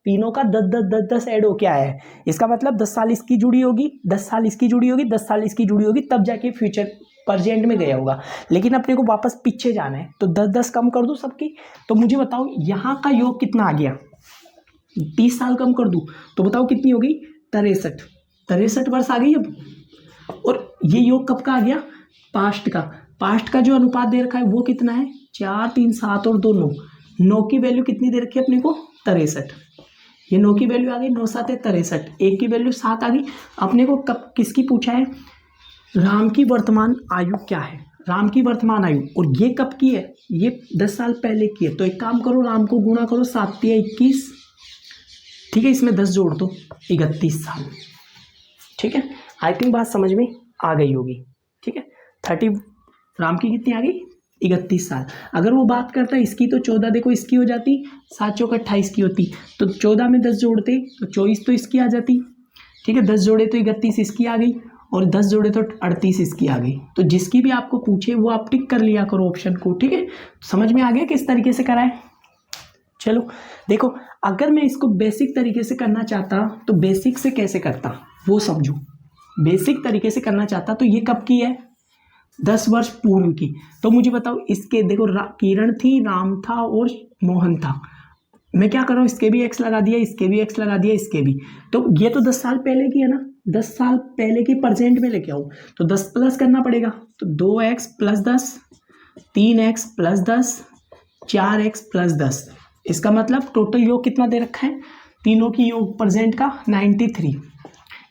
तीनों का 10-10 ऐड हो क्या है? इसका मतलब 10 साल इसकी जुड़ी होगी, 10 साल इसकी जुड़ी होगी, 10 साल इसकी जुड़ी होगी, तब जाके फ्यूचर प्रेजेंट में गया होगा। लेकिन अपने को वापस पीछे जाना है, तो 10-10 कम कर दूं सबकी। तो मुझे बताओ यहाँ का योग कितना आ गया? 30 साल कम कर दूं तो बताओ कितनी होगी? 63 वर्ष आ गई अब। और ये योग कब का आ गया? पास्ट का। पास्ट का जो अनुपात दे रखा है वो कितना है? 4, 3, 7 और 2, 9। 9 की वैल्यू कितनी दे रखी है अपने को? 63। ये 9 की वैल्यू आ गई, 9 7 63, 1 की वैल्यू 7 आ गई। अपने को कब किसकी पूछा है? राम की वर्तमान आयु क्या है? राम की वर्तमान आयु, और ये कब की है? ये 10 साल पहले की है। तो एक काम करो, राम को गुणा करो, 7 या 21, ठीक है, इसमें 10 जोड़ दो, 31 साल। ठीक है, आई थिंक बात समझ में आ गई होगी। ठीक है, 30, राम की कितनी आ गई? 31 साल। अगर वो बात करता है इसकी, तो 14 देखो इसकी हो जाती, 7 चौक 28 की होती, तो 14 में 10 जोड़ते तो 24 तो इसकी आ जाती। ठीक है, 10 जोड़े तो 31 इसकी आ गई, और 10 जोड़े तो 38 इसकी आ गई। तो जिसकी भी आपको पूछे वो आप टिक कर लिया करो ऑप्शन को। ठीक है, समझ में आ गया किस तरीके से कराए? चलो देखो, अगर मैं इसको बेसिक तरीके से करना चाहता तो बेसिक से कैसे करता वो समझो। बेसिक तरीके से करना चाहता तो ये कब की है? 10 वर्ष पूर्व की। तो मुझे बताओ इसके, देखो किरण थी, राम था और मोहन था। मैं क्या कर रहा हूँ? इसके भी एक्स लगा दिया, इसके भी एक्स लगा दिया, इसके भी। तो ये तो 10 साल पहले की है ना, 10 साल पहले की प्रेजेंट में लेके आओ, तो 10 प्लस करना पड़ेगा। तो 2x + 10, 3x + 10, 4x + 10। इसका मतलब टोटल योग कितना दे रखा है? तीनों की योग प्रेजेंट का 93।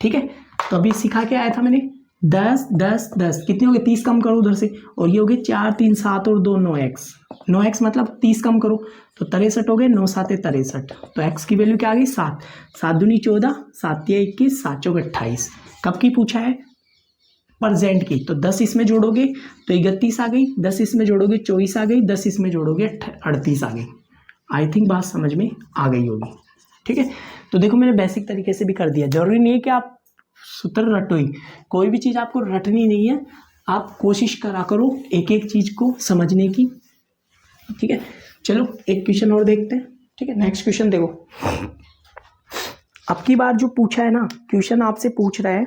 ठीक है, तो अभी सिखा के आया था मैंने 10 10 10, कितने हो गए? 30 कम करो उधर से, और ये हो गए 4 3 7 और 2 9x। 9x मतलब 30 कम करो तो 63 हो गए, 9 7 63। तो x की वैल्यू क्या आ गई? 7। 7 दूनी 14, 7 या 21, 7 चौक 28। कब की पूछा है? प्रेजेंट की। तो 10 इसमें जोड़ोगे तो 31 आ गई, 10 इसमें जोड़ोगे 24 आ गई, 10 इसमें जोड़ोगे 38 आ गई। आई थिंक बात समझ में आ गई होगी। ठीक है, तो देखो मैंने बेसिक तरीके से भी कर दिया। जरूरी नहीं है कि आप सूत्र रटो ही, कोई भी चीज़ आपको रटनी नहीं है, आप कोशिश करा करो एक एक चीज़ को समझने की। ठीक है, चलो एक क्वेश्चन और देखते हैं। ठीक है, नेक्स्ट क्वेश्चन देखो। अब की बार जो पूछा है ना क्वेश्चन, आपसे पूछ रहा है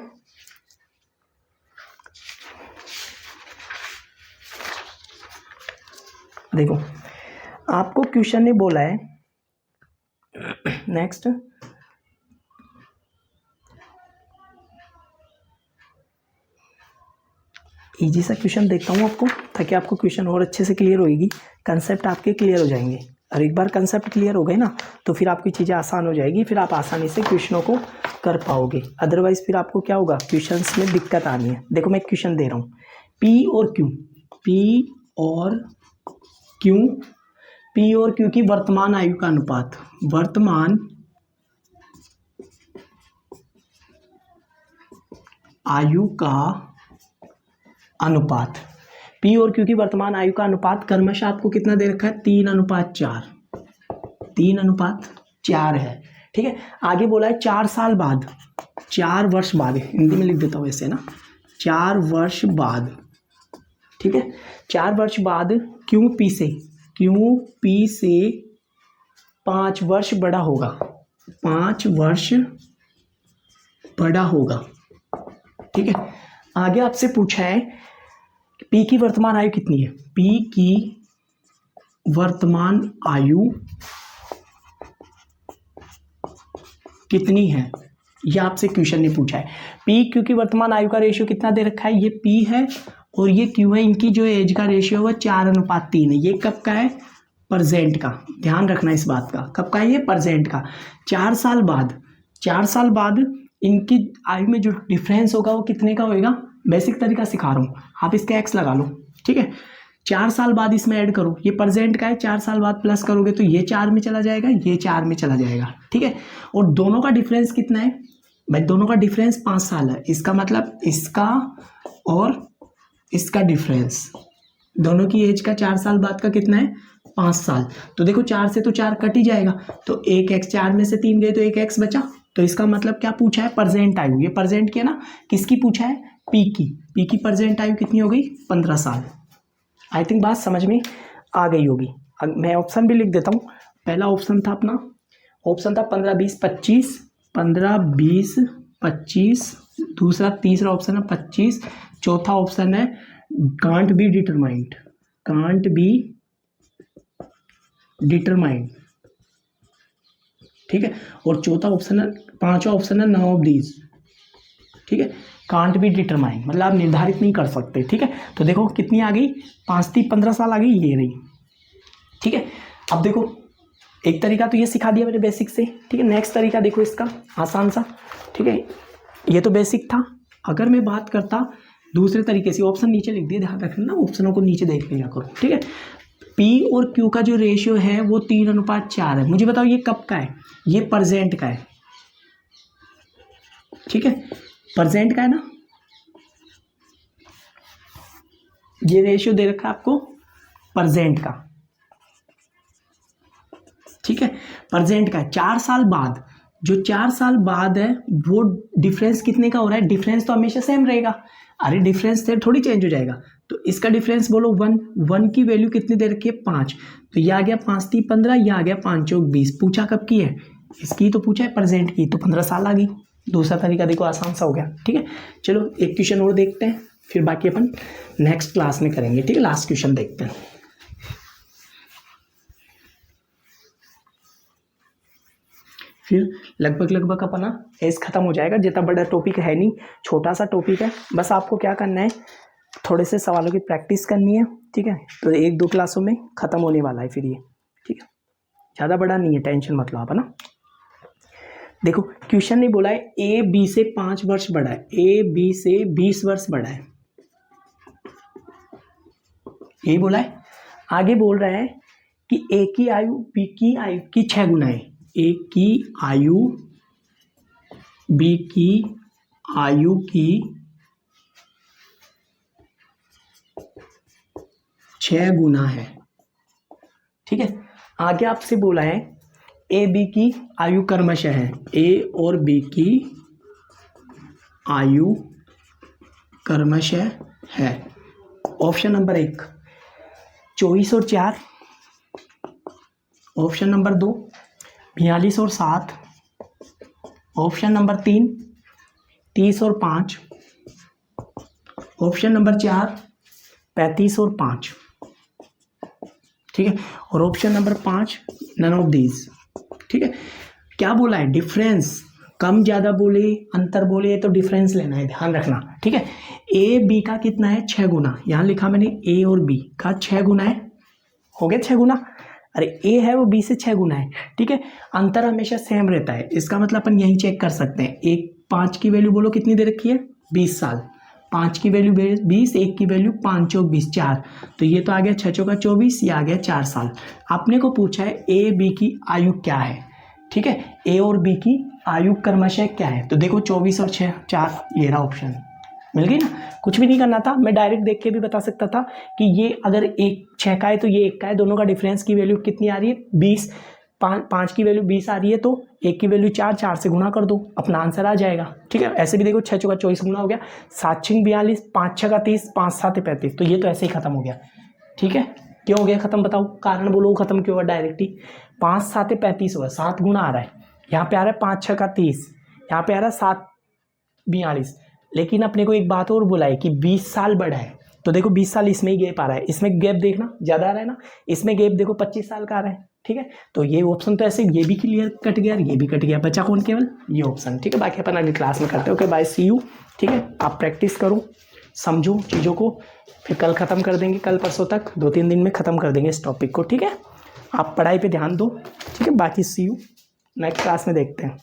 देखो, आपको क्वेश्चन ने बोला है नेक्स्ट, इजी सा क्वेश्चन देखता हूँ आपको, ताकि आपको क्वेश्चन और अच्छे से क्लियर होगी, कंसेप्ट आपके क्लियर हो जाएंगे। और एक बार कंसेप्ट क्लियर हो गए ना तो फिर आपकी चीज़ें आसान हो जाएगी, फिर आप आसानी से क्वेश्चनों को कर पाओगे, अदरवाइज फिर आपको क्या होगा, क्वेश्चंस में दिक्कत आनी है। देखो मैं क्वेश्चन दे रहा हूँ, पी और क्यू, पी और क्यू, पी और क्यू की वर्तमान आयु का अनुपात, वर्तमान आयु का अनुपात, पी और क्यू की वर्तमान आयु का अनुपात क्रमशः आपको कितना दे रखा है, 3:4, 3:4 है। ठीक है, आगे बोला है 4 साल बाद, 4 वर्ष बाद, हिंदी में लिख देता हूँ वैसे ना, 4 वर्ष बाद। ठीक है, 4 वर्ष बाद क्यू पी से 5 वर्ष बड़ा होगा, 5 वर्ष बड़ा होगा। ठीक है, आगे आपसे पूछा है पी की वर्तमान आयु कितनी है, पी की वर्तमान आयु कितनी है, ये आपसे क्वेश्चन ने पूछा है। पी क्यू की वर्तमान आयु का रेशियो कितना दे रखा है, ये पी है और ये क्यू है, इनकी जो एज का रेशियो है 4:3 है। ये कब का है, प्रेजेंट का, ध्यान रखना इस बात का, कब का है ये, प्रेजेंट का। 4 साल बाद, 4 साल बाद इनकी आयु में जो डिफरेंस होगा वो कितने का होएगा, बेसिक तरीका सिखा रहा हूँ, आप इसका एक्स लगा लो। ठीक है, 4 साल बाद इसमें ऐड करो, ये प्रेजेंट का है, 4 साल बाद प्लस करोगे तो ये 4 में चला जाएगा, ये 4 में चला जाएगा। ठीक है, और दोनों का डिफरेंस कितना है भाई, दोनों का डिफरेंस 5 साल है। इसका मतलब इसका और इसका डिफरेंस, दोनों की एज का 4 साल बाद का कितना है, 5 साल। तो देखो 4 से तो 4 कट ही जाएगा, तो एक एक्स, 4 में से 3 गए तो एक एक्स बचा। तो इसका मतलब क्या पूछा है, प्रेजेंट आयु, ये प्रेजेंट किया ना, किसकी पूछा है, पी की प्रेजेंट आयु कितनी हो गई, 15 साल। आई थिंक बात समझ में आ गई होगी। अब मैं ऑप्शन भी लिख देता हूँ। पहला ऑप्शन था अपना, ऑप्शन था 15, 20, 25, 15, 20, 25, दूसरा, तीसरा ऑप्शन है 25, चौथा ऑप्शन है can't be determined, can't be determined. ठीक है, और चौथा ऑप्शन है, पांचवा ऑप्शन है नन ऑफ दीज। ठीक है, कांट बी डिटरमाइंड मतलब आप निर्धारित नहीं कर सकते। ठीक है, तो देखो कितनी आ गई, 5 3 15 साल आ गई, ये रही। ठीक है, अब देखो एक तरीका तो ये सिखा दिया मैंने बेसिक से। ठीक है, नेक्स्ट तरीका देखो इसका, आसान सा। ठीक है, ये तो बेसिक था। अगर मैं बात करता दूसरे तरीके से, ऑप्शन नीचे लिख दिए, ध्यान रखना ऑप्शनों को नीचे देख लिया करो। ठीक है, पी और क्यू का जो रेशियो है वो 3:4 है। मुझे बताओ ये कब का है, ये प्रेजेंट का है। ठीक है, प्रेजेंट का है ना, ये रेशियो दे रखा है आपको प्रेजेंट का। ठीक है, प्रेजेंट का है। 4 साल बाद, जो 4 साल बाद है वो डिफरेंस कितने का हो रहा है, डिफरेंस तो हमेशा सेम रहेगा। अरे डिफरेंस से थोड़ी चेंज हो जाएगा, तो इसका डिफरेंस बोलो 1 की वैल्यू कितनी दे रखी है, 5। तो ये आ गया 5 3 15, ये आ गया 5 4 20। पूछा कब की है, इसकी तो पूछा है प्रेजेंट की, तो 15 साल आ गई। दूसरा तरीका देखो आसान सा हो गया। ठीक है, चलो एक क्वेश्चन और देखते हैं, फिर बाकी अपन नेक्स्ट क्लास में करेंगे। ठीक है, लास्ट क्वेश्चन देखते हैं। फिर लगभग अपना एज खत्म हो जाएगा। जितना बड़ा टॉपिक है नहीं, छोटा सा टॉपिक है। बस आपको क्या करना है, थोड़े से सवालों की प्रैक्टिस करनी है। ठीक है, तो 1-2 क्लासों में ख़त्म होने वाला है फिर ये। ठीक है, ज़्यादा बड़ा नहीं है, टेंशन मत लो आप, है ना। देखो क्वेश्चन ने बोला है ए बी से 5 वर्ष बड़ा है, ए बी से 20 वर्ष बड़ा है, ये बोला है। आगे बोल रहा है कि ए की आयु बी की आयु की 6 गुना है। ए की आयु बी की आयु की 6 गुना है। ठीक है, आगे आपसे बोला है ए बी की आयु क्रमशः है, ए और बी की आयु क्रमशः है। ऑप्शन नंबर 1 24 और 4, ऑप्शन नंबर 2 42 और 7, ऑप्शन नंबर 3 30 और 5, ऑप्शन नंबर 4 35 और 5। ठीक है, और option number 5 none of these. ठीक है, क्या बोला है, डिफरेंस, कम ज़्यादा बोले अंतर बोले तो डिफरेंस लेना है, ध्यान रखना। ठीक है, ए बी का कितना है, 6 गुना। यहाँ लिखा मैंने ए और बी का 6 गुना है, हो गया 6 गुना। अरे ए है वो बी से 6 गुना है, ठीक है। अंतर हमेशा सेम रहता है, इसका मतलब अपन यही चेक कर सकते हैं। एक 5 की वैल्यू बोलो कितनी दे रखी है, 20 साल। 5 की वैल्यू 20, 1 की वैल्यू 5 चौक 20 4, तो ये तो आ गया 6 चौका 24, ये आ गया 4 साल। आपने को पूछा है ए बी की आयु क्या है, ठीक है। ए और बी की आयु क्रमशः क्या है, तो देखो 24 और 6 4, ये रहा ऑप्शन, मिल गई ना। कुछ भी नहीं करना था, मैं डायरेक्ट देख के भी बता सकता था कि ये अगर एक 6 का है तो ये 1 का है, दोनों का डिफरेंस की वैल्यू कितनी आ रही है 20, 5 की वैल्यू 20 आ रही है तो 1 की वैल्यू 4, 4 से गुना कर दो, अपना आंसर आ जाएगा, ठीक है। ऐसे भी देखो 6 चौका 24 गुना हो गया, 7 6 42, 5 6 का 30, 5 7 35, तो ये तो ऐसे ही खत्म हो गया, ठीक है। क्यों हो गया खत्म, बताओ कारण बोलो, खत्म क्यों हुआ डायरेक्ट ही। 5 7 35 हुआ, 7 गुना आ रहा है, यहाँ पे आ रहा है 5 6 का 30, यहाँ पे आ रहा है 7 42, लेकिन अपने को एक बात और बोला है कि 20 साल बड़ा है, तो देखो 20 साल इसमें ही गैप आ रहा है, इसमें गैप देखना ज़्यादा आ रहा है ना, इसमें गैप देखो 25 साल का आ रहा है, ठीक है। तो ये ऑप्शन तो ऐसे, ये भी क्लियर कट गया, ये भी कट गया, बचा कौन, केवल ये ऑप्शन, ठीक है। बाकी अपन अगली क्लास में करते हैं। ओके बाय, सी यू, ठीक है। आप प्रैक्टिस करो, समझो चीज़ों को, फिर कल ख़त्म कर देंगे, कल परसों तक 2-3 दिन में ख़त्म कर देंगे इस टॉपिक को, ठीक है। आप पढ़ाई पे ध्यान दो, ठीक है। बाकी सी यू, नेक्स्ट क्लास में देखते हैं।